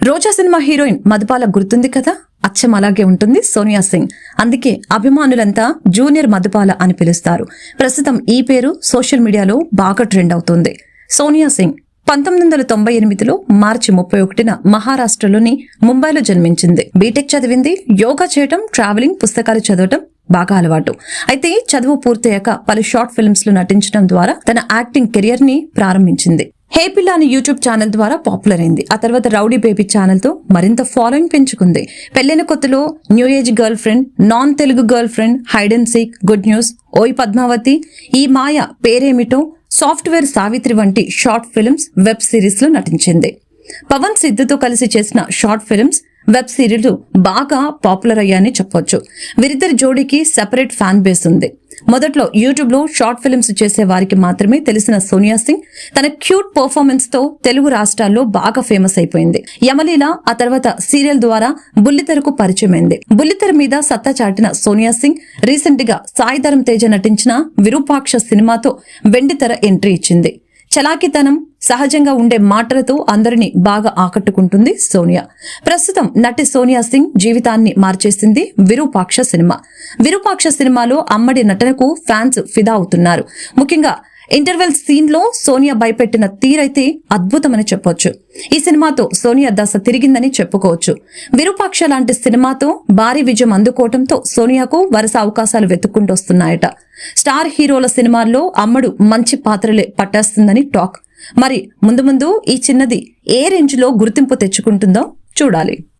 రోజా cinema heroine Madhubala గుర్తుంది కదా, అచ్చం అలాగే ఉంటుంది సోనియా సింగ్. అందుకే అభిమానులంతా జూనియర్ మధుబాల అని పిలుస్తారు. ప్రస్తుతం ఈ పేరు సోషల్ మీడియాలో బాగా ట్రెండ్ అవుతుంది. సోనియా సింగ్ 1998లో మార్చి 31న మహారాష్ట్రలోని ముంబైలో జన్మించింది. బీటెక్ చదివింది. యోగా చేయటం, ట్రావెలింగ్, పుస్తకాలు చదవటం బాగా అలవాటు. అయితే చదువు పూర్తయ్యాక పలు షార్ట్ ఫిల్మ్స్ లో నటించడం ద్వారా తన యాక్టింగ్ కెరియర్ ని ప్రారంభించింది. హే పిల్ల అని యూట్యూబ్ ఛానల్ ద్వారా పాపులర్ అయింది. ఆ తర్వాత రౌడీ బేబీ ఛానల్ తో మరింత ఫాలోయింగ్ పెంచుకుంది. పెళ్లైన కొత్తలో new age girl friend, non Telugu girl friend, hide and seek, good news, ఓయ్ పద్మావతి, ఈ మాయ, పేరేమిటో, సాఫ్ట్వేర్ సావిత్రి వంటి షార్ట్ ఫిల్మ్స్, వెబ్ సిరీస్ లో నటించింది. పవన్ సిద్ధుతో కలిసి చేసిన షార్ట్ ఫిల్మ్స్, వెబ్ సిరీస్ బాగా పాపులర్ అయ్యాయని చెప్పొచ్చు. వీరిద్దరి జోడీకి సెపరేట్ ఫ్యాన్ బేస్ ఉంది. మొదట్లో యూట్యూబ్ లో షార్ట్ ఫిల్మ్స్ చేసే వారికి మాత్రమే తెలిసిన సోనియా సింగ్ తన క్యూట్ పర్ఫార్మెన్స్ తో తెలుగు రాష్ట్రాల్లో బాగా ఫేమస్ అయిపోయింది. యమలీల, ఆ తర్వాత సీరియల్ ద్వారా బుల్లితెరకు పరిచయమైంది. బుల్లితెర మీద సత్తా చాటిన సోనియా సింగ్ రీసెంట్ గా సాయి ధరమ్ తేజ నటించిన విరూపాక్ష సినిమాతో వెండితెర ఎంట్రీ ఇచ్చింది. చలాకితనం, సహజంగా ఉండే మాటలతో అందరినీ బాగా ఆకట్టుకుంటుంది సోనియా. ప్రస్తుతం నటి సోనియా సింగ్ జీవితాన్ని మార్చేసింది విరూపాక్ష సినిమా. విరూపాక్ష సినిమాలో అమ్మడి నటనకు ఫ్యాన్స్ ఫిదా అవుతున్నారు. ముఖ్యంగా ఇంటర్వెల్ సీన్ లో సోనియా భయపెట్టిన తీరైతే అద్భుతమని చెప్పొచ్చు. ఈ సినిమాతో సోనియా దశ తిరిగిందని చెప్పుకోవచ్చు. విరూపాక్ష లాంటి సినిమాతో భారీ విజయం అందుకోవడంతో సోనియాకు వరుస అవకాశాలు వెతుక్కుంటూ వస్తున్నాయట. స్టార్ హీరోల సినిమాల్లో అమ్మడు మంచి పాత్రలే పట్టేస్తుందని టాక్. మరి ముందు ముందు ఈ చిన్నది ఏ రేంజ్ లో గుర్తింపు తెచ్చుకుంటుందో చూడాలి.